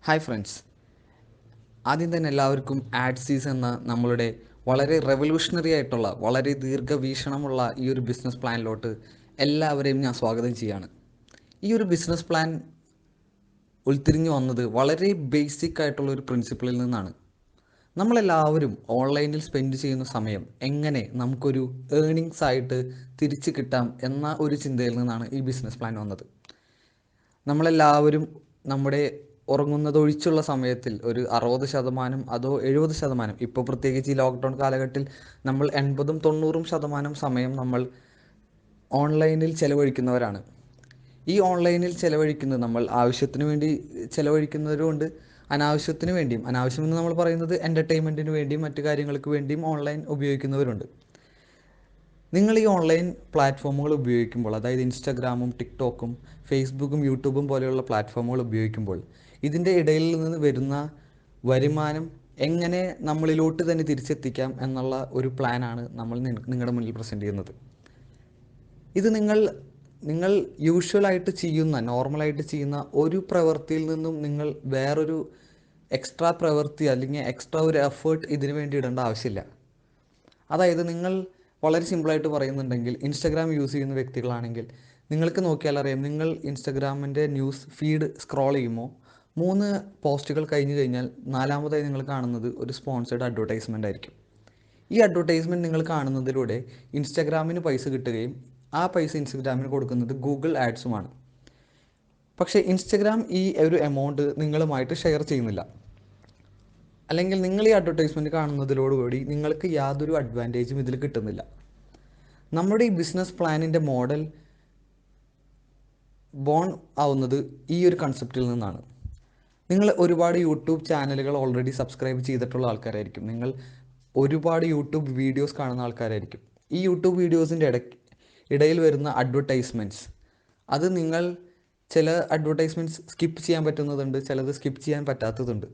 Hi friends, ആദ്യം തന്നെ എല്ലാവർക്കും ആഡ്സീസ് എന്ന നമ്മളുടെ വളരെ റെവല്യൂഷണറി ആയിട്ടുള്ള വളരെ ദീർഘവീക്ഷണമുള്ള ഈ ഒരു ബിസിനസ് പ്ലാനിലോട്ട് എല്ലാവരെയും ഞാൻ സ്വാഗതം ചെയ്യാണ്. ഈ ഒരു ബിസിനസ് പ്ലാൻ ഉൾത്തിരിഞ്ഞു വന്നത് വളരെ ബേസിക് ആയിട്ടുള്ള ഒരു പ്രിൻസിപ്പിളിൽ നിന്നാണ്. നമ്മളെല്ലാവരും ഓൺലൈനിൽ സ്പെൻഡ് ചെയ്യുന്ന സമയം എങ്ങനെ നമുക്കൊരു ഏർണിങ്സ് ആയിട്ട് തിരിച്ചു കിട്ടാം എന്ന ഒരു ചിന്തയിൽ നിന്നാണ് ഈ ബിസിനസ് പ്ലാൻ വന്നത്. നമ്മളെല്ലാവരും നമ്മുടെ ഉറങ്ങുന്നതൊഴിച്ചുള്ള സമയത്തിൽ ഒരു 60% അതോ 70%, ഇപ്പോൾ പ്രത്യേകിച്ച് ഈ ലോക്ക്ഡൗൺ കാലഘട്ടത്തിൽ നമ്മൾ 80-90% സമയം നമ്മൾ ഓൺലൈനിൽ ചിലവഴിക്കുന്നവരാണ്. ഈ ഓൺലൈനിൽ ചിലവഴിക്കുന്നത് നമ്മൾ ആവശ്യത്തിന് വേണ്ടി ചിലവഴിക്കുന്നവരുമുണ്ട്, അനാവശ്യത്തിന് വേണ്ടിയും, അനാവശ്യമെന്ന് നമ്മൾ പറയുന്നത് എൻ്റർടൈൻമെൻറ്റിന് വേണ്ടിയും മറ്റു കാര്യങ്ങൾക്ക് വേണ്ടിയും ഓൺലൈൻ ഉപയോഗിക്കുന്നവരുണ്ട്. നിങ്ങൾ ഈ ഓൺലൈൻ പ്ലാറ്റ്ഫോമുകൾ ഉപയോഗിക്കുമ്പോൾ, അതായത് ഇൻസ്റ്റാഗ്രാമും ടിക്ടോക്കും ഫേസ്ബുക്കും യൂട്യൂബും പോലെയുള്ള പ്ലാറ്റ്ഫോമുകൾ ഉപയോഗിക്കുമ്പോൾ ഇതിൻ്റെ ഇടയിൽ നിന്ന് വരുന്ന വരുമാനം എങ്ങനെ നമ്മളിലോട്ട് തന്നെ തിരിച്ചെത്തിക്കാം എന്നുള്ള ഒരു പ്ലാനാണ് നമ്മൾ നിങ്ങളുടെ മുന്നിൽ പ്രസൻറ്റ് ചെയ്യുന്നത്. ഇത് നിങ്ങൾ യൂഷ്വലായിട്ട് ചെയ്യുന്ന, നോർമലായിട്ട് ചെയ്യുന്ന ഒരു പ്രവൃത്തിയിൽ നിന്നും നിങ്ങൾ വേറൊരു എക്സ്ട്രാ പ്രവൃത്തി അല്ലെങ്കിൽ എക്സ്ട്രാ ഒരു എഫേർട്ട് ഇതിനു വേണ്ടി ഇടേണ്ട ആവശ്യമില്ല. അതായത് നിങ്ങൾ വളരെ സിമ്പിളായിട്ട് പറയുന്നുണ്ടെങ്കിൽ, ഇൻസ്റ്റഗ്രാം യൂസ് ചെയ്യുന്ന വ്യക്തികളാണെങ്കിൽ നിങ്ങൾക്ക് നോക്കിയാൽ അറിയാം, നിങ്ങൾ ഇൻസ്റ്റഗ്രാമിൻ്റെ ന്യൂസ് ഫീഡ് സ്ക്രോൾ ചെയ്യുമ്പോൾ 3 പോസ്റ്റുകൾ കഴിഞ്ഞ് കഴിഞ്ഞാൽ 4-മതായി നിങ്ങൾ കാണുന്നത് ഒരു സ്പോൺസേഡ് അഡ്വർടൈസ്മെൻ്റ് ആയിരിക്കും. ഈ അഡ്വർടൈസ്മെൻറ്റ് നിങ്ങൾ കാണുന്നതിലൂടെ ഇൻസ്റ്റഗ്രാമിന് പൈസ കിട്ടുകയും ആ പൈസ ഇൻസ്റ്റഗ്രാമിന് കൊടുക്കുന്നത് ഗൂഗിൾ ആഡ്സുമാണ്. പക്ഷേ ഇൻസ്റ്റഗ്രാം ഈ ഒരു എമൗണ്ട് നിങ്ങളുമായിട്ട് ഷെയർ ചെയ്യുന്നില്ല. അല്ലെങ്കിൽ നിങ്ങൾ ഈ അഡ്വർടൈസ്മെൻറ്റ് കാണുന്നതിലോടുകൂടി നിങ്ങൾക്ക് യാതൊരു അഡ്വാൻറ്റേജും ഇതിൽ കിട്ടുന്നില്ല. നമ്മുടെ ഈ ബിസിനസ് പ്ലാനിൻ്റെ മോഡൽ ബോൺ ആവുന്നത് ഈ ഒരു കൺസെപ്റ്റിൽ നിന്നാണ്. നിങ്ങൾ ഒരുപാട് യൂട്യൂബ് ചാനലുകൾ ഓൾറെഡി സബ്സ്ക്രൈബ് ചെയ്തിട്ടുള്ള ആൾക്കാരായിരിക്കും. നിങ്ങൾ ഒരുപാട് യൂട്യൂബ് വീഡിയോസ് കാണുന്ന ആൾക്കാരായിരിക്കും. ഈ യൂട്യൂബ് വീഡിയോസിൻ്റെ ഇടയിൽ വരുന്ന അഡ്വർടൈസ്മെൻറ്റ്സ്, അത് നിങ്ങൾ ചില അഡ്വർടൈസ്മെൻറ്റ്സ് സ്കിപ്പ് ചെയ്യാൻ പറ്റുന്നതുണ്ട്, ചിലത് സ്കിപ്പ് ചെയ്യാൻ പറ്റാത്തതുണ്ട്.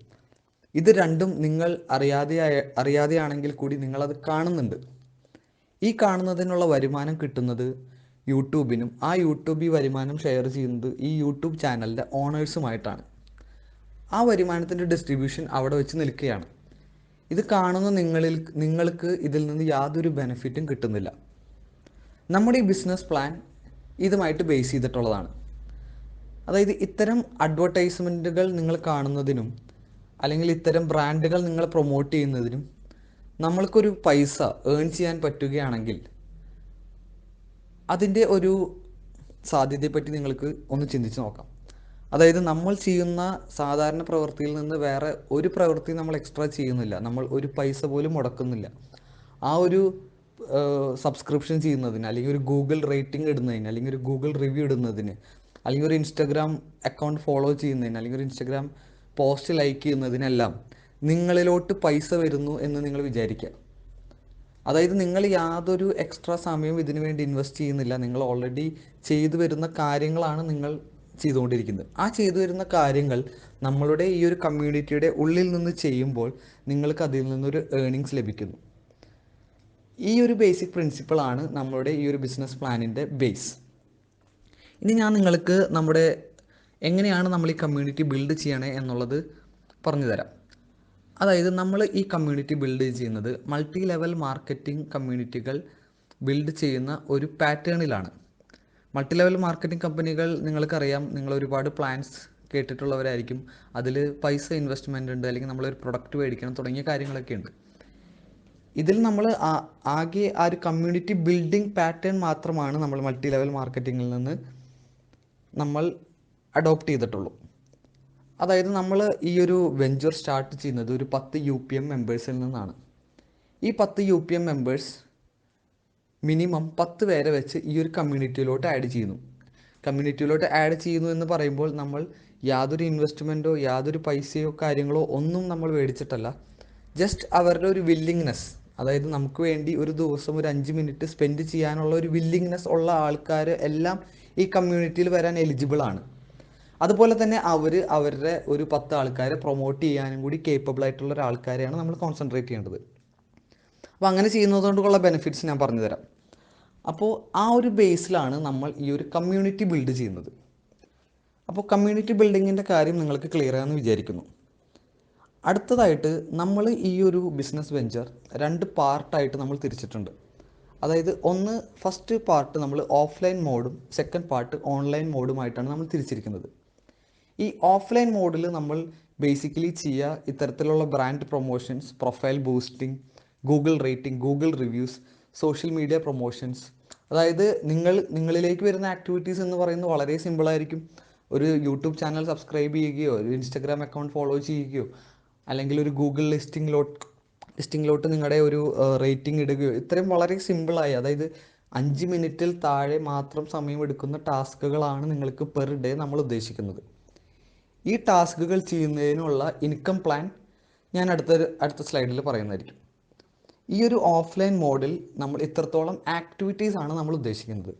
ഇത് രണ്ടും നിങ്ങൾ അറിയാതെയാണെങ്കിൽ കൂടി നിങ്ങളത് കാണുന്നുണ്ട്. ഈ കാണുന്നതിനുള്ള വരുമാനം കിട്ടുന്നത് യൂട്യൂബിനും, ആ യൂട്യൂബ് ഈ വരുമാനം ഷെയർ ചെയ്യുന്നത് ഈ യൂട്യൂബ് ചാനലിൻ്റെ ഓണേഴ്സുമായിട്ടാണ്. ആ വരുമാനത്തിൻ്റെ ഡിസ്ട്രിബ്യൂഷൻ അവിടെ വെച്ച് നിൽക്കുകയാണ്. ഇത് കാണുന്ന നിങ്ങൾക്ക് ഇതിൽ നിന്ന് യാതൊരു ബെനിഫിറ്റും കിട്ടുന്നില്ല. നമ്മുടെ ഈ ബിസിനസ് പ്ലാൻ ഇതുമായിട്ട് ബേസ് ചെയ്തിട്ടുള്ളതാണ്. അതായത് ഇത്തരം അഡ്വർടൈസ്മെൻറ്റുകൾ നിങ്ങൾ കാണുന്നതിനും അല്ലെങ്കിൽ ഇത്തരം ബ്രാൻഡുകൾ നിങ്ങൾ പ്രൊമോട്ട് ചെയ്യുന്നതിനും നമ്മൾക്കൊരു പൈസ ഏൺ ചെയ്യാൻ പറ്റുകയാണെങ്കിൽ അതിൻ്റെ ഒരു സാധ്യതയെപ്പറ്റി നിങ്ങൾക്ക് ഒന്ന് ചിന്തിച്ച് നോക്കാം. അതായത് നമ്മൾ ചെയ്യുന്ന സാധാരണ പ്രവൃത്തിയിൽ നിന്ന് വേറെ ഒരു പ്രവൃത്തി നമ്മൾ എക്സ്ട്രാ ചെയ്യുന്നില്ല, നമ്മൾ ഒരു പൈസ പോലും മുടക്കുന്നില്ല. ആ ഒരു സബ്സ്ക്രിപ്ഷൻ ചെയ്യുന്നതിന്, അല്ലെങ്കിൽ ഒരു ഗൂഗിൾ റേറ്റിംഗ് ഇടുന്നതിന്, അല്ലെങ്കിൽ ഒരു ഗൂഗിൾ റിവ്യൂ ഇടുന്നതിന്, അല്ലെങ്കിൽ ഒരു ഇൻസ്റ്റഗ്രാം അക്കൗണ്ട് ഫോളോ ചെയ്യുന്നതിന്, അല്ലെങ്കിൽ ഒരു ഇൻസ്റ്റഗ്രാം പോസ്റ്റ് ലൈക്ക് ചെയ്യുന്നതിനെല്ലാം നിങ്ങളിലോട്ട് പൈസ വരുന്നു എന്ന് നിങ്ങൾ വിചാരിക്കുക. അതായത് നിങ്ങൾ യാതൊരു എക്സ്ട്രാ സമയവും ഇതിനു വേണ്ടി ഇൻവെസ്റ്റ് ചെയ്യുന്നില്ല. നിങ്ങൾ ഓൾറെഡി ചെയ്തു വരുന്ന കാര്യങ്ങളാണ് നിങ്ങൾ ചെയ്തുകൊണ്ടിരിക്കുന്നത്. ആ ചെയ്തു വരുന്ന കാര്യങ്ങൾ നമ്മളുടെ ഈ ഒരു കമ്മ്യൂണിറ്റിയുടെ ഉള്ളിൽ നിന്ന് ചെയ്യുമ്പോൾ നിങ്ങൾക്ക് അതിൽ നിന്നൊരു ഏർണിങ്സ് ലഭിക്കുന്നു. ഈ ഒരു ബേസിക് പ്രിൻസിപ്പിളാണ് നമ്മളുടെ ഈ ഒരു ബിസിനസ് പ്ലാനിൻ്റെ ബേസ്. ഇനി ഞാൻ നിങ്ങൾക്ക് എങ്ങനെയാണ് നമ്മൾ ഈ കമ്മ്യൂണിറ്റി ബിൽഡ് ചെയ്യണേ എന്നുള്ളത് പറഞ്ഞു തരാം. അതായത് നമ്മൾ ഈ കമ്മ്യൂണിറ്റി ബിൽഡ് ചെയ്യുന്നത് മൾട്ടി ലെവൽ മാർക്കറ്റിംഗ് കമ്മ്യൂണിറ്റികൾ ബിൽഡ് ചെയ്യുന്ന ഒരു പാറ്റേണിലാണ്. മൾട്ടി ലെവൽ മാർക്കറ്റിംഗ് കമ്പനികൾ നിങ്ങൾക്കറിയാം, നിങ്ങൾ ഒരുപാട് പ്ലാൻസ് കേട്ടിട്ടുള്ളവരായിരിക്കും. അതിൽ പൈസ ഇൻവെസ്റ്റ്മെൻ്റ് ഉണ്ട്, അല്ലെങ്കിൽ നമ്മളൊരു പ്രൊഡക്റ്റ് മേടിക്കണം തുടങ്ങിയ കാര്യങ്ങളൊക്കെ ഉണ്ട്. ഇതിൽ നമ്മൾ ആകെ ആ ഒരു കമ്മ്യൂണിറ്റി ബിൽഡിംഗ് പാറ്റേൺ മാത്രമാണ് നമ്മൾ മൾട്ടി ലെവൽ മാർക്കറ്റിങ്ങിൽ നിന്ന് നമ്മൾ അഡോപ്റ്റ് ചെയ്തിട്ടുള്ളൂ. അതായത് നമ്മൾ ഈ ഒരു വെഞ്ചർ സ്റ്റാർട്ട് ചെയ്യുന്നത് ഒരു 10 UPM മെമ്പേഴ്സിൽ നിന്നാണ്. ഈ 10 UPM മെമ്പേഴ്സ് മിനിമം 10 പേരെ വെച്ച് ഈ ഒരു കമ്മ്യൂണിറ്റിയിലോട്ട് ആഡ് ചെയ്യുന്നു. കമ്മ്യൂണിറ്റിയിലോട്ട് ആഡ് ചെയ്യുന്നു എന്ന് പറയുമ്പോൾ നമ്മൾ യാതൊരു ഇൻവെസ്റ്റ്മെൻറ്റോ യാതൊരു പൈസയോ കാര്യങ്ങളോ ഒന്നും നമ്മൾ മേടിച്ചിട്ടല്ല. ജസ്റ്റ് അവരുടെ ഒരു വില്ലിങ്നെസ്, അതായത് നമുക്ക് വേണ്ടി ഒരു ദിവസം ഒരു 5 മിനിറ്റ് സ്പെൻഡ് ചെയ്യാനുള്ള ഒരു വില്ലിങ്നെസ് ഉള്ള ആൾക്കാർ എല്ലാം ഈ കമ്മ്യൂണിറ്റിയിൽ വരാൻ എലിജിബിൾ ആണ്. അതുപോലെ തന്നെ അവരുടെ ഒരു 10 ആൾക്കാരെ പ്രൊമോട്ട് ചെയ്യാനും കൂടി കേപ്പബിൾ ആയിട്ടുള്ള ഒരാൾക്കാരെയാണ് നമ്മൾ കോൺസെൻട്രേറ്റ് ചെയ്യേണ്ടത്. അപ്പോൾ അങ്ങനെ ചെയ്യുന്നതുകൊണ്ടുള്ള ബെനിഫിറ്റ്സ് ഞാൻ പറഞ്ഞു തരാം. അപ്പോൾ ആ ഒരു ബേസിലാണ് നമ്മൾ ഈ ഒരു കമ്മ്യൂണിറ്റി ബിൽഡ് ചെയ്യുന്നത്. അപ്പോൾ കമ്മ്യൂണിറ്റി ബിൽഡിങ്ങിൻ്റെ കാര്യം നിങ്ങൾക്ക് ക്ലിയർ ആണെന്ന് വിചാരിക്കുന്നു. അടുത്തതായിട്ട് നമ്മൾ ഈ ഒരു ബിസിനസ് വെഞ്ചർ 2 പാർട്ടായിട്ട് നമ്മൾ തിരിച്ചിട്ടുണ്ട്. അതായത് ഫസ്റ്റ് പാർട്ട് നമ്മൾ ഓഫ്ലൈൻ മോഡും സെക്കൻഡ് പാർട്ട് ഓൺലൈൻ മോഡുമായിട്ടാണ് നമ്മൾ തിരിച്ചിരിക്കുന്നത്. ഈ ഓഫ്ലൈൻ മോഡിൽ നമ്മൾ ബേസിക്കലി ചെയ്യുക ഇത്തരത്തിലുള്ള brand promotions, profile boosting, Google rating, Google reviews, social media promotions. അതായത് നിങ്ങളിലേക്ക് വരുന്ന ആക്ടിവിറ്റീസ് എന്ന് പറയുന്നത് വളരെ സിമ്പിളായിരിക്കും. ഒരു യൂട്യൂബ് ചാനൽ സബ്സ്ക്രൈബ് ചെയ്യുകയോ ഒരു ഇൻസ്റ്റഗ്രാം അക്കൗണ്ട് ഫോളോ ചെയ്യുകയോ അല്ലെങ്കിൽ ഒരു ഗൂഗിൾ ലിസ്റ്റിങ്ങിലോട്ട് നിങ്ങളുടെ ഒരു റേറ്റിംഗ് ഇടുകയോ, ഇത്രയും വളരെ സിമ്പിളായി, അതായത് 5 മിനിറ്റിൽ താഴെ മാത്രം സമയമെടുക്കുന്ന ടാസ്കുകളാണ് നിങ്ങൾക്ക് പെർ ഡേ നമ്മൾ ഉദ്ദേശിക്കുന്നത്. ഈ ടാസ്കുകൾ ചെയ്യുന്നതിനുള്ള ഇൻകം പ്ലാൻ ഞാൻ അടുത്ത സ്ലൈഡിൽ പറയുന്നതായിരിക്കും. ഈ ഒരു ഓഫ്ലൈൻ മോഡിൽ നമ്മൾ ഇത്രത്തോളം ആക്ടിവിറ്റീസ് ആണ് നമ്മൾ ഉദ്ദേശിക്കുന്നത്.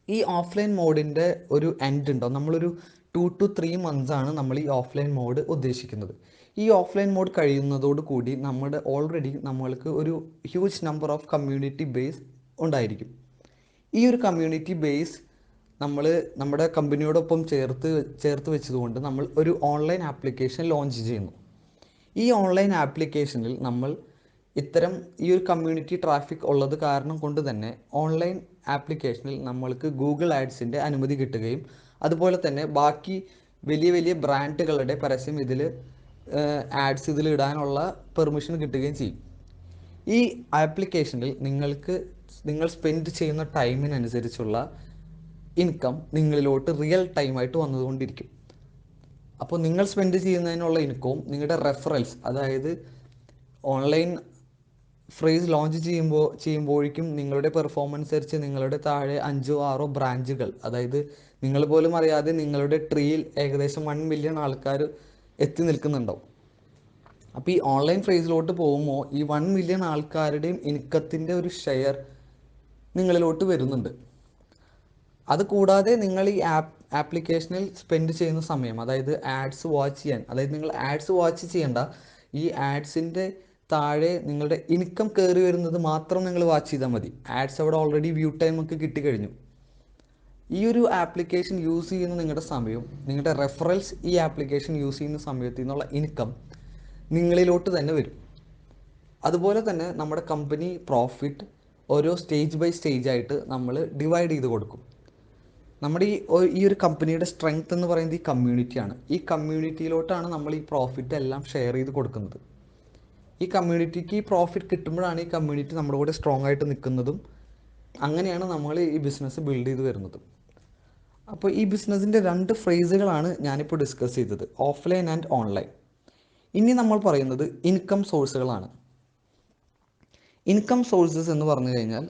ഈ ഓഫ്ലൈൻ മോഡിൻ്റെ ഒരു എൻഡ് ഉണ്ടോ? നമ്മളൊരു 2 to 3 months ആണ് നമ്മൾ ഈ ഓഫ്ലൈൻ മോഡ് ഉദ്ദേശിക്കുന്നത്. ഈ ഓഫ്ലൈൻ മോഡ് കഴിയുന്നതോടുകൂടി നമ്മൾക്ക് ഒരു huge number of community base ഉണ്ടായിരിക്കും. ഈ ഒരു കമ്മ്യൂണിറ്റി ബേസ് നമ്മുടെ കമ്പനിയോടൊപ്പം ചേർത്ത് വെച്ചതുകൊണ്ട് നമ്മൾ ഒരു ഓൺലൈൻ ആപ്ലിക്കേഷൻ ലോഞ്ച് ചെയ്യുന്നു. ഈ ഓൺലൈൻ ആപ്ലിക്കേഷനിൽ നമ്മൾ ഈ ഒരു കമ്മ്യൂണിറ്റി ട്രാഫിക് ഉള്ളത് കാരണം കൊണ്ട് തന്നെ ഓൺലൈൻ ആപ്ലിക്കേഷനിൽ നമ്മൾക്ക് ഗൂഗിൾ ആഡ്സിൻ്റെ അനുമതി കിട്ടുകയും അതുപോലെ തന്നെ ബാക്കി വലിയ വലിയ ബ്രാൻഡുകളുടെ പരസ്യം ആഡ്സ് ഇതിലിടാനുള്ള പെർമിഷൻ കിട്ടുകയും ചെയ്യും. ഈ ആപ്ലിക്കേഷനിൽ നിങ്ങൾ സ്പെൻഡ് ചെയ്യുന്ന ടൈമിനനുസരിച്ചുള്ള ഇൻകം നിങ്ങളിലോട്ട് റിയൽ ടൈമായിട്ട് വന്നുകൊണ്ടിരിക്കും. അപ്പോൾ നിങ്ങൾ സ്പെൻഡ് ചെയ്യുന്നതിനുള്ള ഇൻകവും നിങ്ങളുടെ റെഫറൽസ്, അതായത് ഓൺലൈൻ ഫ്രേസ് ലോഞ്ച് ചെയ്യുമ്പോഴേക്കും നിങ്ങളുടെ പെർഫോമൻസ് അനുസരിച്ച് നിങ്ങളുടെ താഴെ 5-6 ബ്രാഞ്ചുകൾ, അതായത് നിങ്ങൾ പോലും അറിയാതെ നിങ്ങളുടെ ട്രീയിൽ ഏകദേശം 1 മില്യൺ ആൾക്കാർ എത്തി നിൽക്കുന്നുണ്ടാവും. അപ്പോൾ ഈ ഓൺലൈൻ ഫ്രേസിലോട്ട് പോകുമ്പോൾ ഈ 1 മില്യൺ ആൾക്കാരുടെയും ഇൻകത്തിൻ്റെ ഒരു ഷെയർ നിങ്ങളിലോട്ട് വരുന്നുണ്ട്. അതുകൂടാതെ നിങ്ങൾ ഈ ആപ്ലിക്കേഷനിൽ സ്പെൻഡ് ചെയ്യുന്ന സമയം, അതായത് ആഡ്സ് വാച്ച് ചെയ്യാൻ, അതായത് നിങ്ങൾ ആഡ്സ് വാച്ച് ചെയ്യേണ്ട, ഈ ആഡ്സിൻ്റെ താഴെ നിങ്ങളുടെ ഇൻകം കയറി വരുന്നത് മാത്രം നിങ്ങൾ വാച്ച് ചെയ്താൽ മതി. ആഡ്സ് അവിടെ ഓൾറെഡി വ്യൂ ടൈം ഒക്കെ കിട്ടിക്കഴിഞ്ഞു. ഈ ഒരു ആപ്ലിക്കേഷൻ യൂസ് ചെയ്യുന്ന നിങ്ങളുടെ സമയവും നിങ്ങളുടെ റെഫറൽസ് ഈ ആപ്ലിക്കേഷൻ യൂസ് ചെയ്യുന്ന സമയത്തു നിന്നുള്ള ഇൻകം നിങ്ങളിലോട്ട് തന്നെ വരും. അതുപോലെ തന്നെ നമ്മുടെ കമ്പനി പ്രോഫിറ്റ് ഓരോ സ്റ്റേജ് ബൈ സ്റ്റേജ് ആയിട്ട് നമ്മൾ ഡിവൈഡ് ചെയ്ത് കൊടുക്കും. നമ്മുടെ ഈ ഒരു കമ്പനിയുടെ സ്ട്രെങ്ത് എന്ന് പറയുന്നത് ഈ കമ്മ്യൂണിറ്റിയാണ്. ഈ കമ്മ്യൂണിറ്റിയിലോട്ടാണ് നമ്മൾ ഈ പ്രോഫിറ്റ് എല്ലാം ഷെയർ ചെയ്ത് കൊടുക്കുന്നത്. ഈ കമ്മ്യൂണിറ്റിക്ക് ഈ പ്രോഫിറ്റ് കിട്ടുമ്പോഴാണ് ഈ കമ്മ്യൂണിറ്റി നമ്മുടെ കൂടെ സ്ട്രോങ് ആയിട്ട് നിൽക്കുന്നതും. അങ്ങനെയാണ് നമ്മൾ ഈ ബിസിനസ് ബിൽഡ് ചെയ്ത് വരുന്നത്. അപ്പോൾ ഈ ബിസിനസ്സിൻ്റെ 2 ഫ്രേസുകളാണ് ഞാനിപ്പോൾ ഡിസ്കസ് ചെയ്തത്, ഓഫ്ലൈൻ ആൻഡ് ഓൺലൈൻ. ഇനി നമ്മൾ പറയുന്നത് ഇൻകം സോഴ്സുകളാണ്. ഇൻകം സോഴ്സസ് എന്ന് പറഞ്ഞു കഴിഞ്ഞാൽ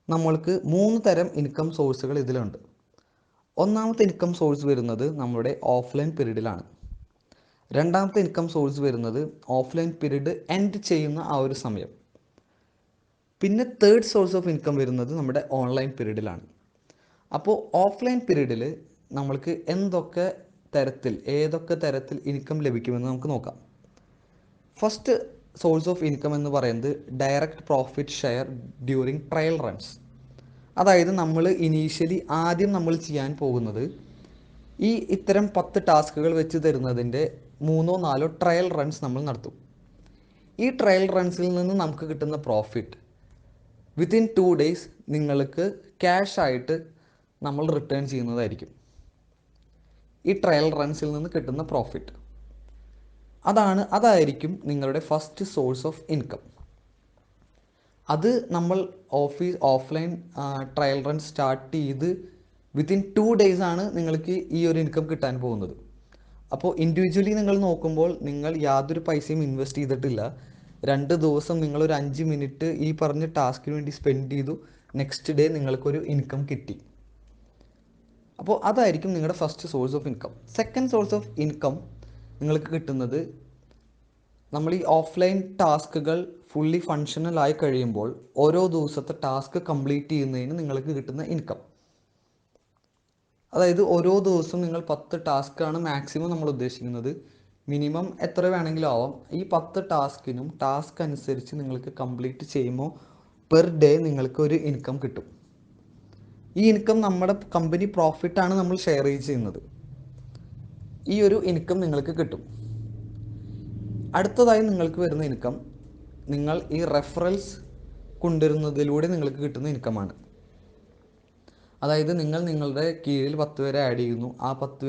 നമ്മൾക്ക് 3 തരം ഇൻകം സോഴ്സുകൾ ഇതിലുണ്ട്. ഒന്നാമത്തെ ഇൻകം സോഴ്സ് വരുന്നത് നമ്മുടെ ഓഫ്ലൈൻ പീരീഡിലാണ്. രണ്ടാമത്തെ ഇൻകം സോഴ്സ് വരുന്നത് ഓഫ്ലൈൻ പീരീഡ് എൻഡ് ചെയ്യുന്ന ആ ഒരു സമയം. പിന്നെ തേർഡ് സോഴ്സ് ഓഫ് ഇൻകം വരുന്നത് നമ്മുടെ ഓൺലൈൻ പീരീഡിലാണ്. അപ്പോൾ ഓഫ്ലൈൻ പീരീഡിൽ നമ്മൾക്ക് ഏതൊക്കെ തരത്തിൽ ഇൻകം ലഭിക്കുമെന്ന് നമുക്ക് നോക്കാം. ഫസ്റ്റ് സോഴ്സ് ഓഫ് ഇൻകം എന്ന് പറയുന്നത് direct profit share during trial runs. അതായത് ആദ്യം നമ്മൾ ചെയ്യാൻ പോകുന്നത് ഇത്തരം 10 ടാസ്കുകൾ വെച്ച് തരുന്നതിൻ്റെ 3-4 ട്രയൽ റൺസ് നമ്മൾ നടത്തും. ഈ ട്രയൽ റൺസിൽ നിന്ന് നമുക്ക് കിട്ടുന്ന പ്രോഫിറ്റ് വിത്തിൻ 2 days നിങ്ങൾക്ക് ക്യാഷ് ആയിട്ട് നമ്മൾ റിട്ടേൺ ചെയ്യുന്നതായിരിക്കും. ഈ ട്രയൽ റൺസിൽ നിന്ന് കിട്ടുന്ന പ്രോഫിറ്റ് അതായിരിക്കും നിങ്ങളുടെ ഫസ്റ്റ് സോഴ്സ് ഓഫ് ഇൻകം. അത് നമ്മൾ ഓഫ്ലൈൻ ട്രയൽ റൺ സ്റ്റാർട്ട് ചെയ്ത് വിത്തിൻ 2 days ആണ് നിങ്ങൾക്ക് ഈ ഒരു ഇൻകം കിട്ടാൻ പോകുന്നത്. അപ്പോൾ ഇൻഡിവിജ്വലി നിങ്ങൾ നോക്കുമ്പോൾ നിങ്ങൾ യാതൊരു പൈസയും ഇൻവെസ്റ്റ് ചെയ്തിട്ടില്ല. 2 ദിവസം നിങ്ങളൊരു 5 മിനിറ്റ് ഈ പറഞ്ഞ ടാസ്കിന് വേണ്ടി സ്പെൻഡ് ചെയ്തു, നെക്സ്റ്റ് ഡേ നിങ്ങൾക്കൊരു ഇൻകം കിട്ടി. അപ്പോൾ അതായിരിക്കും നിങ്ങളുടെ first source of income. Second source of income നിങ്ങൾക്ക് കിട്ടുന്നത് നമ്മൾ ഈ ഓഫ്ലൈൻ ടാസ്കുകൾ ഫുള്ളി ഫങ്ഷണൽ ആയി കഴിയുമ്പോൾ ഓരോ ദിവസത്തെ ടാസ്ക് കംപ്ലീറ്റ് ചെയ്യുന്നതിന് നിങ്ങൾക്ക് കിട്ടുന്ന ഇൻകം. അതായത് ഓരോ ദിവസവും നിങ്ങൾ 10 ടാസ്ക്കാണ് മാക്സിമം നമ്മൾ ഉദ്ദേശിക്കുന്നത്, മിനിമം എത്ര വേണമെങ്കിലും ആവാം. ഈ 10 ടാസ്കിനും ടാസ്ക് അനുസരിച്ച് നിങ്ങൾക്ക് കംപ്ലീറ്റ് ചെയ്യുമ്പോൾ പെർ ഡേ നിങ്ങൾക്ക് ഒരു ഇൻകം കിട്ടും. ഈ ഇൻകം നമ്മുടെ കമ്പനി പ്രോഫിറ്റാണ് നമ്മൾ ഷെയർ ചെയ്യുന്നത്. ഈ ഒരു ഇൻകം നിങ്ങൾക്ക് കിട്ടും. അടുത്തതായി നിങ്ങൾക്ക് വരുന്ന ഇൻകം നിങ്ങൾ ഈ റെഫറൽസ് കൊണ്ടുവരുന്നതിലൂടെ നിങ്ങൾക്ക് കിട്ടുന്ന ഇൻകമാണ്. അതായത് നിങ്ങൾ നിങ്ങളുടെ കീഴിൽ 10 പേരെ ആഡ് ചെയ്യുന്നു, ആ 10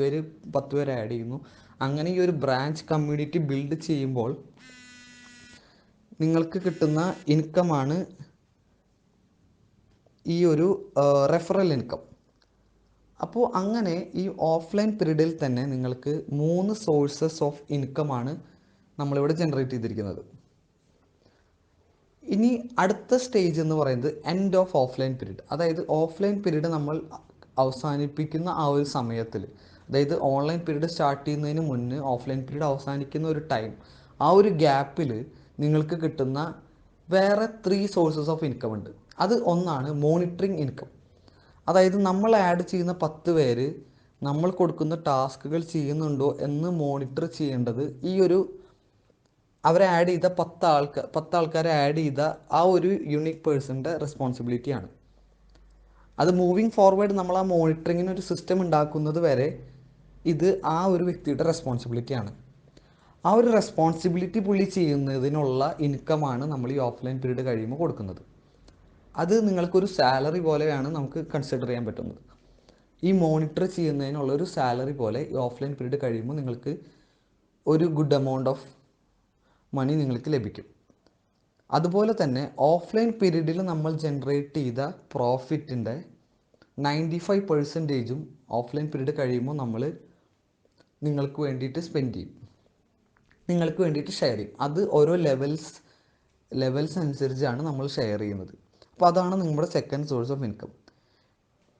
പേരെ ആഡ് ചെയ്യുന്നു. അങ്ങനെ ഈ ഒരു ബ്രാഞ്ച് കമ്മ്യൂണിറ്റി ബിൽഡ് ചെയ്യുമ്പോൾ നിങ്ങൾക്ക് കിട്ടുന്ന ഇൻകമാണ് ഈ ഒരു റെഫറൽ ഇൻകം. അപ്പോൾ അങ്ങനെ ഈ ഓഫ്ലൈൻ പീരീഡിൽ തന്നെ നിങ്ങൾക്ക് 3 സോഴ്സസ് ഓഫ് ഇൻകമാണ് നമ്മളിവിടെ ജനറേറ്റ് ചെയ്തിരിക്കുന്നത്. ഇനി അടുത്ത സ്റ്റേജ് എന്ന് പറയുന്നത് എൻഡ് ഓഫ് ഓഫ്ലൈൻ പീരീഡ്. അതായത് ഓഫ്ലൈൻ പീരീഡ് നമ്മൾ അവസാനിപ്പിക്കുന്ന ആ ഒരു സമയത്തിൽ, അതായത് ഓൺലൈൻ പീരീഡ് സ്റ്റാർട്ട് ചെയ്യുന്നതിന് മുന്നേ ഓഫ്ലൈൻ പീരീഡ് അവസാനിക്കുന്ന ഒരു ടൈം, ആ ഒരു ഗ്യാപ്പിൽ നിങ്ങൾക്ക് കിട്ടുന്ന വേറെ 3 സോഴ്സസ് ഓഫ് ഇൻകം ഉണ്ട്. അത് ഒന്നാണ് മോണിറ്ററിങ് ഇൻകം. അതായത് നമ്മൾ ആഡ് ചെയ്യുന്ന 10 പേര് നമ്മൾ കൊടുക്കുന്ന ടാസ്കുകൾ ചെയ്യുന്നുണ്ടോ എന്ന് മോണിറ്റർ ചെയ്യേണ്ടത് ഈ ഒരു അവരെ ആഡ് ചെയ്ത 10 ആൾക്കാരെ ആഡ് ചെയ്ത ആ ഒരു യൂണിക് പേഴ്സൻ്റെ റെസ്പോൺസിബിലിറ്റിയാണ്. അത് മൂവിങ് ഫോർവേഡ് നമ്മൾ ആ മോണിറ്ററിങ്ങിന് ഒരു സിസ്റ്റം ഉണ്ടാക്കുന്നത് വരെ ഇത് ആ ഒരു വ്യക്തിയുടെ റെസ്പോൺസിബിലിറ്റിയാണ്. ആ ഒരു റെസ്പോൺസിബിലിറ്റി പുള്ളി ചെയ്യുന്നതിനുള്ള ഇൻകമാണ് നമ്മൾ ഈ ഓഫ്ലൈൻ പീരീഡ് കഴിയുമ്പോൾ കൊടുക്കുന്നത്. അത് നിങ്ങൾക്കൊരു സാലറി പോലെയാണ് നമുക്ക് കൺസിഡർ ചെയ്യാൻ പറ്റുന്നത്. ഈ മോണിറ്റർ ചെയ്യുന്നതിനുള്ളൊരു സാലറി പോലെ ഈ ഓഫ്ലൈൻ പീരീഡ് കഴിയുമ്പോൾ നിങ്ങൾക്ക് ഒരു ഗുഡ് എമൗണ്ട് ഓഫ് മണി നിങ്ങൾക്ക് ലഭിക്കും. അതുപോലെ തന്നെ ഓഫ്ലൈൻ പീരീഡിൽ നമ്മൾ ജനറേറ്റ് ചെയ്ത പ്രോഫിറ്റിൻ്റെ 95% ഓഫ്ലൈൻ പീരീഡ് കഴിയുമ്പോൾ നമ്മൾ നിങ്ങൾക്ക് വേണ്ടിയിട്ട് സ്പെൻഡ് ചെയ്യും, നിങ്ങൾക്ക് വേണ്ടിയിട്ട് ഷെയർ ചെയ്യും. അത് ഓരോ ലെവൽസ് അനുസരിച്ചാണ് നമ്മൾ ഷെയർ ചെയ്യുന്നത്. അപ്പോൾ അതാണ് നമ്മുടെ second source of income.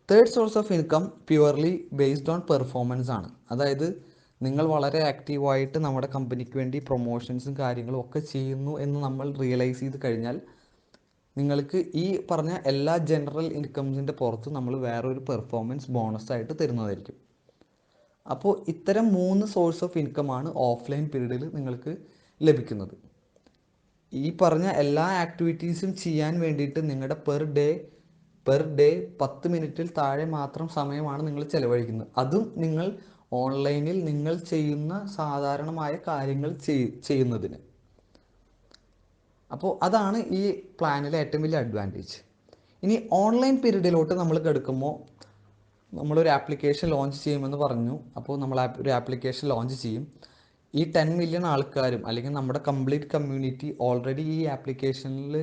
Third source of income purely based on performance ആണ്. അതായത് നിങ്ങൾ വളരെ ആക്റ്റീവായിട്ട് നമ്മുടെ കമ്പനിക്ക് വേണ്ടി പ്രൊമോഷൻസും കാര്യങ്ങളും ഒക്കെ ചെയ്യുന്നു എന്ന് നമ്മൾ റിയലൈസ് ചെയ്ത് കഴിഞ്ഞാൽ നിങ്ങൾക്ക് ഈ പറഞ്ഞ എല്ലാ ജനറൽ ഇൻകംസിൻ്റെ പുറത്ത് നമ്മൾ വേറൊരു പെർഫോമൻസ് ബോണസായിട്ട് തരുന്നതായിരിക്കും. അപ്പോൾ ഇത്തരം 3 സോഴ്സ് ഓഫ് ഇൻകമാണ് ഓഫ്ലൈൻ പീരീഡിൽ നിങ്ങൾക്ക് ലഭിക്കുന്നത്. ഈ പറഞ്ഞ എല്ലാ ആക്ടിവിറ്റീസും ചെയ്യാൻ വേണ്ടിയിട്ട് നിങ്ങളുടെ പെർ ഡേ 10 മിനിറ്റിൽ താഴെ മാത്രം സമയമാണ് നിങ്ങൾ ചിലവഴിക്കുന്നത്. അതും നിങ്ങൾ ഓൺലൈനിൽ നിങ്ങൾ ചെയ്യുന്ന സാധാരണമായ കാര്യങ്ങൾ ചെയ്യുന്നതിന്. അപ്പോൾ അതാണ് ഈ പ്ലാനിലെ ഏറ്റവും വലിയ അഡ്വാൻറ്റേജ്. ഇനി ഓൺലൈൻ പീരീഡിലോട്ട് നമ്മൾ കിടക്കുമ്പോൾ നമ്മളൊരു ആപ്ലിക്കേഷൻ ലോഞ്ച് ചെയ്യുമെന്ന് പറഞ്ഞു. അപ്പോൾ നമ്മൾ ഒരു ആപ്ലിക്കേഷൻ ലോഞ്ച് ചെയ്യും. ഈ 10 മില്യൺ ആൾക്കാരും അല്ലെങ്കിൽ നമ്മുടെ കംപ്ലീറ്റ് കമ്മ്യൂണിറ്റി ഓൾറെഡി ഈ ആപ്ലിക്കേഷനിൽ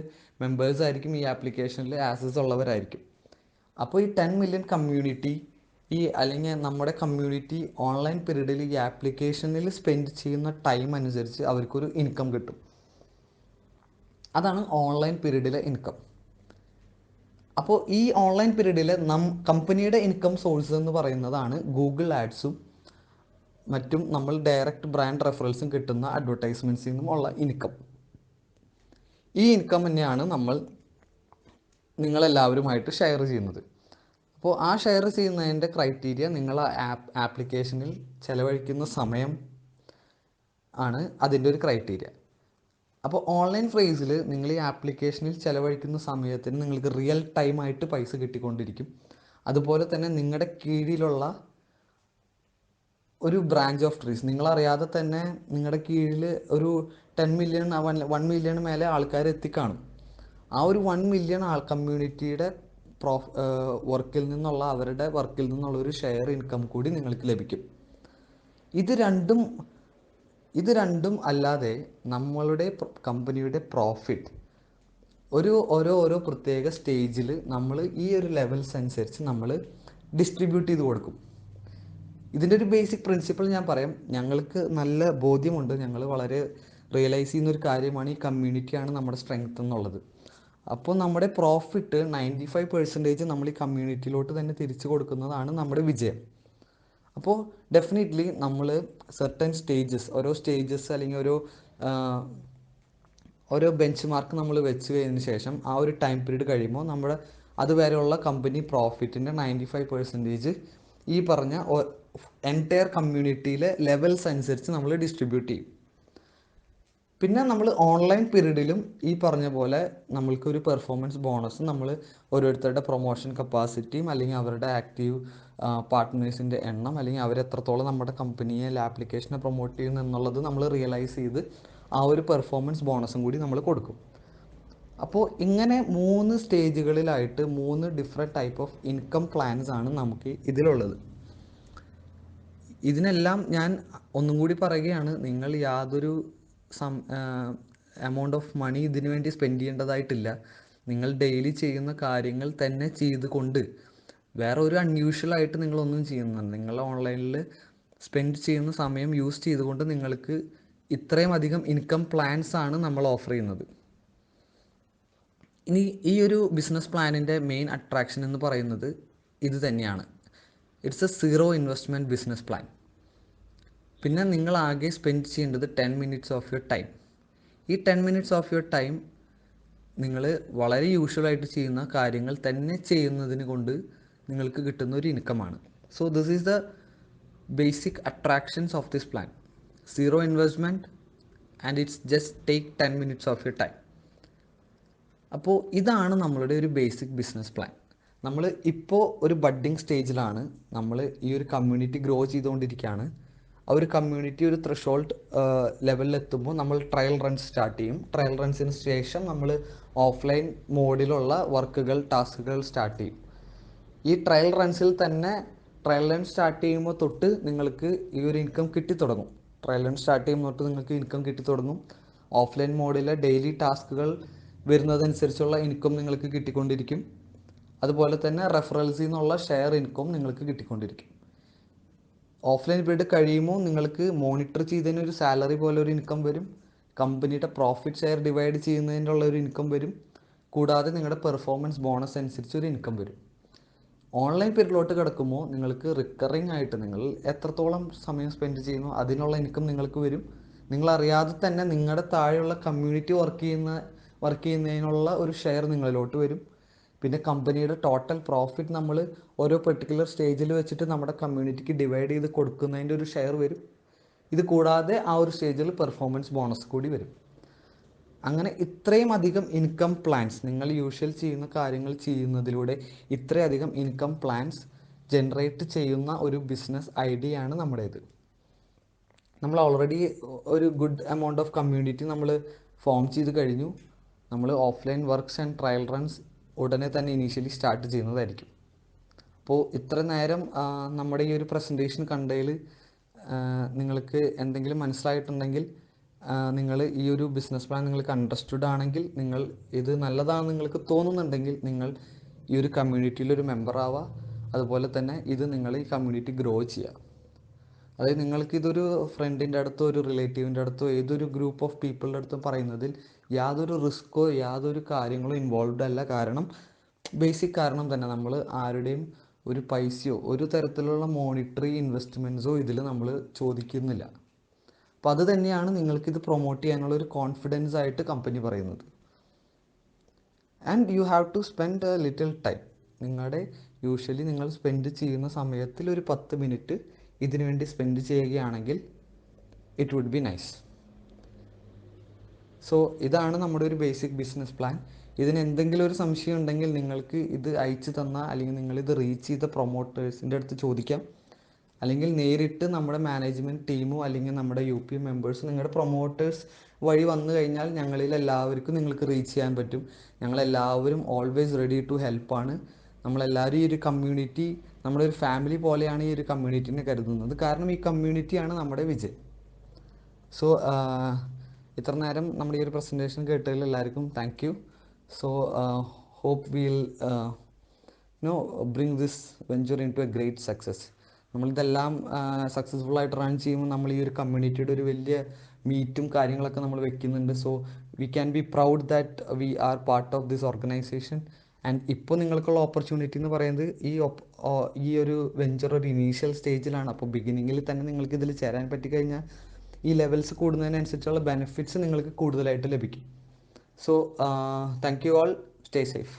മെമ്പേഴ്സ് ആയിരിക്കും, ഈ ആപ്ലിക്കേഷനിൽ ആക്സസ് ഉള്ളവരായിരിക്കും. അപ്പോൾ ഈ 10 മില്യൺ കമ്മ്യൂണിറ്റി അല്ലെങ്കിൽ നമ്മുടെ കമ്മ്യൂണിറ്റി ഓൺലൈൻ പീരീഡിൽ ഈ ആപ്ലിക്കേഷനിൽ സ്പെൻഡ് ചെയ്യുന്ന ടൈം അനുസരിച്ച് അവർക്കൊരു ഇൻകം കിട്ടും. അതാണ് ഓൺലൈൻ പീരീഡിലെ ഇൻകം. അപ്പോൾ ഈ ഓൺലൈൻ പീരീഡിൽ കമ്പനിയുടെ ഇൻകം സോഴ്സ് എന്ന് പറയുന്നതാണ് ഗൂഗിൾ ആഡ്സും മറ്റും നമ്മൾ ഡയറക്റ്റ് ബ്രാൻഡ് റെഫറൽസും കിട്ടുന്ന അഡ്വർടൈസ്മെൻറ്റ്സിൽ നിന്നും ഉള്ള ഇൻകം. ഈ ഇൻകം തന്നെയാണ് നിങ്ങളെല്ലാവരുമായിട്ട് ഷെയർ ചെയ്യുന്നത്. അപ്പോൾ ആ ഷെയർ ചെയ്യുന്നതിൻ്റെ ക്രൈറ്റീരിയ നിങ്ങൾ ആപ്ലിക്കേഷനിൽ ചിലവഴിക്കുന്ന സമയം ആണ് അതിൻ്റെ ഒരു ക്രൈറ്റീരിയ. അപ്പോൾ ഓൺലൈൻ ഫ്രേസിൽ നിങ്ങൾ ഈ ആപ്ലിക്കേഷനിൽ ചിലവഴിക്കുന്ന സമയത്തിന് നിങ്ങൾക്ക് റിയൽ ടൈമായിട്ട് പൈസ കിട്ടിക്കൊണ്ടിരിക്കും. അതുപോലെ തന്നെ നിങ്ങളുടെ കീഴിലുള്ള ഒരു ബ്രാഞ്ച് ഓഫ് ട്രീസ് നിങ്ങളറിയാതെ തന്നെ നിങ്ങളുടെ കീഴിൽ ഒരു 10 മില്യൺ 1 മില്യൺ മേലെ ആൾക്കാർ എത്തിക്കാണും. ആ ഒരു 1 മില്യൺ കമ്മ്യൂണിറ്റിയുടെ അവരുടെ വർക്കിൽ നിന്നുള്ള ഒരു ഷെയർ ഇൻകം കൂടി നിങ്ങൾക്ക് ലഭിക്കും. ഇത് രണ്ടും അല്ലാതെ നമ്മളുടെ കമ്പനിയുടെ പ്രോഫിറ്റ് ഓരോ പ്രത്യേക സ്റ്റേജിൽ നമ്മൾ ഈ ഒരു ലെവൽസ് അനുസരിച്ച് നമ്മൾ ഡിസ്ട്രിബ്യൂട്ട് ചെയ്ത് കൊടുക്കും. ഇതിൻ്റെ ഒരു ബേസിക് പ്രിൻസിപ്പിൾ ഞാൻ പറയാം. ഞങ്ങൾക്ക് നല്ല ബോധ്യമുണ്ട്, ഞങ്ങൾ വളരെ റിയലൈസ് ചെയ്യുന്ന ഒരു കാര്യമാണ് ഈ കമ്മ്യൂണിറ്റിയാണ് നമ്മുടെ സ്ട്രെങ്ത് എന്നുള്ളത്. അപ്പോൾ നമ്മുടെ പ്രോഫിറ്റ് 95% നമ്മൾ ഈ കമ്മ്യൂണിറ്റിയിലോട്ട് തന്നെ തിരിച്ചു കൊടുക്കുന്നതാണ് നമ്മുടെ വിജയം. അപ്പോൾ ഡെഫിനറ്റ്ലി നമ്മൾ സെർട്ടൻ ഓരോ സ്റ്റേജസ് അല്ലെങ്കിൽ ഓരോ ബെഞ്ച് മാർക്ക് നമ്മൾ വെച്ച് കഴിഞ്ഞതിന് ശേഷം ആ ഒരു ടൈം പീരീഡ് കഴിയുമ്പോൾ നമ്മുടെ അതുവരെയുള്ള കമ്പനി പ്രോഫിറ്റിൻ്റെ 95% ഈ പറഞ്ഞ എൻറ്റയർ കമ്മ്യൂണിറ്റിയിലെ ലെവൽസ് അനുസരിച്ച് നമ്മൾ ഡിസ്ട്രിബ്യൂട്ട് ചെയ്യും. പിന്നെ നമ്മൾ ഓൺലൈൻ പീരീഡിലും ഈ പറഞ്ഞ പോലെ നമ്മൾക്ക് ഒരു പെർഫോമൻസ് ബോണസ് നമ്മൾ ഓരോരുത്തരുടെ പ്രൊമോഷൻ കപ്പാസിറ്റിയും അല്ലെങ്കിൽ അവരുടെ ആക്റ്റീവ് പാർട്ട്നേഴ്സിൻ്റെ എണ്ണം അല്ലെങ്കിൽ അവരെത്രത്തോളം നമ്മുടെ കമ്പനിയെ ആപ്ലിക്കേഷനെ പ്രൊമോട്ട് ചെയ്യുന്നു എന്നുള്ളത് നമ്മൾ റിയലൈസ് ചെയ്ത് ആ ഒരു പെർഫോമൻസ് ബോണസും കൂടി നമ്മൾ കൊടുക്കും. അപ്പോൾ ഇങ്ങനെ 3 സ്റ്റേജുകളിലായിട്ട് 3 different type of income plans ആണ് നമുക്ക് ഇതിലുള്ളത്. ഇതിനെല്ലാം ഞാൻ ഒന്നും കൂടി പറയുകയാണ്, നിങ്ങൾ യാതൊരു എമൗണ്ട് ഓഫ് മണി ഇതിനു വേണ്ടി സ്പെൻഡ് ചെയ്യേണ്ടതായിട്ടില്ല. നിങ്ങൾ ഡെയിലി ചെയ്യുന്ന കാര്യങ്ങൾ തന്നെ ചെയ്തുകൊണ്ട് വേറെ ഒരു അൺയൂഷ്വലായിട്ട് നിങ്ങളൊന്നും ചെയ്യുന്നില്ല. നിങ്ങൾ ഓൺലൈനിൽ സ്പെൻഡ് ചെയ്യുന്ന സമയം യൂസ് ചെയ്തുകൊണ്ട് നിങ്ങൾക്ക് ഇത്രയും അധികം ഇൻകം പ്ലാൻസ് ആണ് നമ്മൾ ഓഫർ ചെയ്യുന്നത്. ഇനി ഈ ഒരു ബിസിനസ് പ്ലാനിൻ്റെ മെയിൻ അട്രാക്ഷൻ എന്ന് പറയുന്നത് ഇത് തന്നെയാണ്. It's A zero investment business plan. പിന്നെ നിങ്ങൾ ആകെ സ്പെൻഡ് ചെയ്യേണ്ടത് 10 മിനിറ്റ്സ് ഓഫ് യുവർ ടൈം. ഈ 10 മിനിറ്റ്സ് ഓഫ് യുവർ ടൈം നിങ്ങൾ വളരെ യൂഷ്വലായിട്ട് ചെയ്യുന്ന കാര്യങ്ങൾ തന്നെ ചെയ്യുന്നതിന് കൊണ്ട് നിങ്ങൾക്ക് കിട്ടുന്ന ഒരു ഇൻകമാണ്. So this is the basic attractions of this plan. Zero investment and it's just take 10 minutes of your time. അപ്പോൾ ഇതാണ് നമ്മളുടെ ഒരു ബേസിക് ബിസിനസ് പ്ലാൻ. നമ്മൾ ഇപ്പോൾ ഒരു ബഡ്ഡിങ് സ്റ്റേജിലാണ്. നമ്മൾ ഈ ഒരു കമ്മ്യൂണിറ്റി ഗ്രോ ചെയ്തുകൊണ്ടിരിക്കുകയാണ്. ആ ഒരു കമ്മ്യൂണിറ്റി ഒരു ത്രഷോൾഡ് ലെവലിലെത്തുമ്പോൾ നമ്മൾ ട്രയൽ റൺസ് സ്റ്റാർട്ട് ചെയ്യും. ട്രയൽ റൺസിന് ശേഷം നമ്മൾ ഓഫ്ലൈൻ മോഡിലുള്ള വർക്കുകൾ, ടാസ്കുകൾ സ്റ്റാർട്ട് ചെയ്യും. ഈ ട്രയൽ റൺസിൽ തന്നെ ട്രയൽ റൺ സ്റ്റാർട്ട് ചെയ്യുമ്പോൾ തൊട്ട് നിങ്ങൾക്ക് ഈ ഒരു ഇൻകം കിട്ടിത്തുടങ്ങും. ട്രയൽ റൺ സ്റ്റാർട്ട് ചെയ്യുമ്പോൾ തൊട്ട് നിങ്ങൾക്ക് ഇൻകം കിട്ടിത്തുടങ്ങും. ഓഫ്ലൈൻ മോഡിലെ ഡെയിലി ടാസ്കുകൾ വരുന്നതനുസരിച്ചുള്ള ഇൻകം നിങ്ങൾക്ക് കിട്ടിക്കൊണ്ടിരിക്കും. അതുപോലെ തന്നെ റെഫറൽസിൽ നിന്നുള്ള ഷെയർ ഇൻകം നിങ്ങൾക്ക് കിട്ടിക്കൊണ്ടിരിക്കും. ഓഫ്ലൈൻ പീരീഡ് കഴിയുമ്പോൾ നിങ്ങൾക്ക് മോണിറ്റർ ചെയ്തതിന് ഒരു സാലറി പോലെ ഒരു ഇൻകം വരും. കമ്പനിയുടെ പ്രോഫിറ്റ് ഷെയർ ഡിവൈഡ് ചെയ്യുന്നതിൻ്റെ ഉള്ള ഒരു ഇൻകം വരും. കൂടാതെ നിങ്ങളുടെ പെർഫോമൻസ് ബോണസ് അനുസരിച്ച് ഒരു ഇൻകം വരും. ഓൺലൈൻ പീരീഡിലോട്ട് കിടക്കുമ്പോൾ നിങ്ങൾക്ക് റിക്കറിങ് ആയിട്ട് നിങ്ങൾ എത്രത്തോളം സമയം സ്പെൻഡ് ചെയ്യുന്നു അതിനുള്ള ഇൻകം നിങ്ങൾക്ക് വരും. നിങ്ങളറിയാതെ തന്നെ നിങ്ങളുടെ താഴെയുള്ള കമ്മ്യൂണിറ്റി വർക്ക് ചെയ്യുന്നതിനുള്ള ഒരു ഷെയർ നിങ്ങളിലോട്ട് വരും. പിന്നെ കമ്പനിയുടെ ടോട്ടൽ പ്രോഫിറ്റ് നമ്മൾ ഓരോ പെർട്ടിക്കുലർ സ്റ്റേജിൽ വെച്ചിട്ട് നമ്മുടെ കമ്മ്യൂണിറ്റിക്ക് ഡിവൈഡ് ചെയ്ത് കൊടുക്കുന്നതിൻ്റെ ഒരു ഷെയർ വരും. ഇത് കൂടാതെ ആ ഒരു സ്റ്റേജിൽ പെർഫോമൻസ് ബോണസ് കൂടി വരും. അങ്ങനെ ഇത്രയും അധികം ഇൻകം പ്ലാൻസ്, നിങ്ങൾ യൂഷ്വൽ ചെയ്യുന്ന കാര്യങ്ങൾ ചെയ്യുന്നതിലൂടെ ഇത്രയധികം ഇൻകം പ്ലാൻസ് ജനറേറ്റ് ചെയ്യുന്ന ഒരു ബിസിനസ് ഐഡിയ ആണ് നമ്മുടേത്. നമ്മൾ ഓൾറെഡി ഒരു ഗുഡ് എമൗണ്ട് ഓഫ് കമ്മ്യൂണിറ്റി നമ്മൾ ഫോം ചെയ്ത് കഴിഞ്ഞു. നമ്മൾ offline works and trial runs ഉടനെ തന്നെ ഇനീഷ്യലി സ്റ്റാർട്ട് ചെയ്യുന്നതായിരിക്കും. അപ്പോൾ ഇത്ര നേരം നമ്മുടെ ഈ ഒരു പ്രസൻറ്റേഷൻ കണ്ടതിൽ നിങ്ങൾക്ക് എന്തെങ്കിലും മനസ്സിലായിട്ടുണ്ടെങ്കിൽ, നിങ്ങൾ ഈ ഒരു ബിസിനസ് പ്ലാൻ നിങ്ങൾക്ക് അണ്ടർസ്റ്റുഡ് ആണെങ്കിൽ, നിങ്ങൾ ഇത് നല്ലതാണെന്ന് നിങ്ങൾക്ക് തോന്നുന്നുണ്ടെങ്കിൽ നിങ്ങൾ ഈ ഒരു കമ്മ്യൂണിറ്റിയിലൊരു മെമ്പർ ആവുക. അതുപോലെ തന്നെ ഇത് നിങ്ങൾ ഈ കമ്മ്യൂണിറ്റി ഗ്രോ ചെയ്യുക. അതായത് നിങ്ങൾക്കിതൊരു ഫ്രണ്ടിൻ്റെ അടുത്തോ ഒരു റിലേറ്റീവിൻ്റെ അടുത്തോ ഏതൊരു ഗ്രൂപ്പ് ഓഫ് പീപ്പിളിൻ്റെ അടുത്തും പറയുന്നതിൽ യാതൊരു റിസ്ക്കോ യാതൊരു കാര്യങ്ങളോ ഇൻവോൾവ്ഡ് അല്ല. കാരണം ബേസിക് കാരണം തന്നെ നമ്മൾ ആരുടെയും ഒരു പൈസയോ ഒരു തരത്തിലുള്ള മോണിറ്ററി ഇൻവെസ്റ്റ്മെൻറ്റ്സോ ഇതിൽ നമ്മൾ ചോദിക്കുന്നില്ല. അപ്പോൾ അത് തന്നെയാണ് നിങ്ങൾക്കിത് പ്രൊമോട്ട് ചെയ്യാനുള്ള ഒരു കോൺഫിഡൻസ് ആയിട്ട് കമ്പനി പറയുന്നത്. And you have to spend a little time. നിങ്ങളുടെ യൂഷ്വലി നിങ്ങൾ സ്പെൻഡ് ചെയ്യുന്ന സമയത്തിൽ ഒരു 10 മിനിറ്റ് ഇതിനു വേണ്ടി സ്പെൻഡ് ചെയ്യുകയാണെങ്കിൽ it would be nice. So ഇതാണ് നമ്മുടെ ഒരു ബേസിക് ബിസിനസ് പ്ലാൻ. ഇതിന് എന്തെങ്കിലും ഒരു സംശയം ഉണ്ടെങ്കിൽ നിങ്ങൾക്ക് ഇത് അയച്ചു തന്ന അല്ലെങ്കിൽ നിങ്ങളിത് റീച്ച് ചെയ്ത പ്രൊമോട്ടേഴ്സിൻ്റെ അടുത്ത് ചോദിക്കാം. അല്ലെങ്കിൽ നേരിട്ട് നമ്മുടെ മാനേജ്മെൻറ്റ് ടീമോ അല്ലെങ്കിൽ നമ്മുടെ UP മെമ്പേഴ്സ്, നിങ്ങളുടെ പ്രൊമോട്ടേഴ്സ് വഴി വന്നു കഴിഞ്ഞാൽ ഞങ്ങളിൽ എല്ലാവർക്കും നിങ്ങൾക്ക് റീച്ച് ചെയ്യാൻ പറ്റും. ഞങ്ങളെല്ലാവരും ഓൾവേസ് റെഡി ടു ഹെൽപ്പാണ്. നമ്മളെല്ലാവരും ഈ ഒരു കമ്മ്യൂണിറ്റി നമ്മുടെ ഒരു ഫാമിലി പോലെയാണ് ഈ ഒരു കമ്മ്യൂണിറ്റിനെ കരുതുന്നത്. കാരണം ഈ കമ്മ്യൂണിറ്റിയാണ് നമ്മുടെ വിജയം. സോ ഇത്ര നേരം നമ്മുടെ ഈ ഒരു പ്രസൻറ്റേഷൻ കേട്ടതിൽ എല്ലാവർക്കും thank you. So hope will bring this venture in to a great success. നമ്മളിതെല്ലാം സക്സസ്ഫുള്ളായിട്ട് റൺ ചെയ്യുമ്പോൾ നമ്മൾ ഈ ഒരു കമ്മ്യൂണിറ്റിയുടെ ഒരു വലിയ മീറ്റും കാര്യങ്ങളൊക്കെ നമ്മൾ വെക്കുന്നുണ്ട്. So we can be proud that we are part of this organisation. And ഇപ്പോൾ നിങ്ങൾക്കുള്ള ഓപ്പർച്യൂണിറ്റി എന്ന് പറയുന്നത് ഈ ഒരു വെഞ്ചർ ഒരു ഇനീഷ്യൽ സ്റ്റേജിലാണ്. അപ്പോൾ ബിഗിനിങ്ങിൽ തന്നെ നിങ്ങൾക്ക് ഇതിൽ ചേരാൻ പറ്റിക്കഴിഞ്ഞാൽ ഈ ലെവൽസ് കൂടുന്നതിനനുസരിച്ചുള്ള ബെനിഫിറ്റ്സ് നിങ്ങൾക്ക് കൂടുതലായിട്ട് ലഭിക്കും. So thank you all. Stay safe.